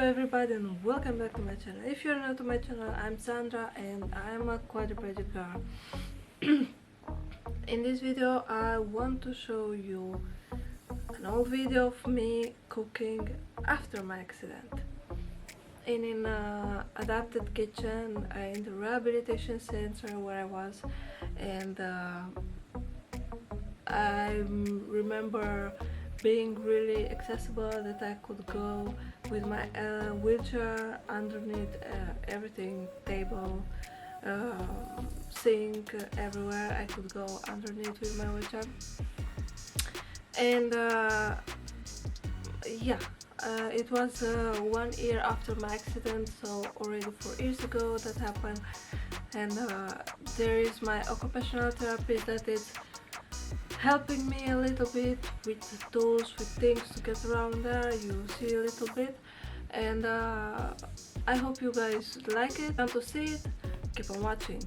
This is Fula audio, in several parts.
everybody and welcome back to my channel. If you're new to my channel, I'm Sandra and I'm a quadriplegic girl. In this video I want to show you an old video of me cooking after my accident in an adapted kitchen in the rehabilitation center where I was, and I remember being really accessible, that I could go with my wheelchair underneath everything, table, sink, everywhere I could go underneath with my wheelchair. And it was 1 year after my accident, so already 4 years ago that happened. And there is my occupational therapist that is helping me a little bit with tools, with things to get around there. You see a little bit, and I hope you guys like it. Want to see it? Keep on watching.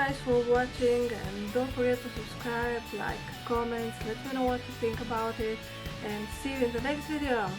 guys for watching, and don't forget to subscribe, like, comment, let me know what you think about it, and see you in the next video.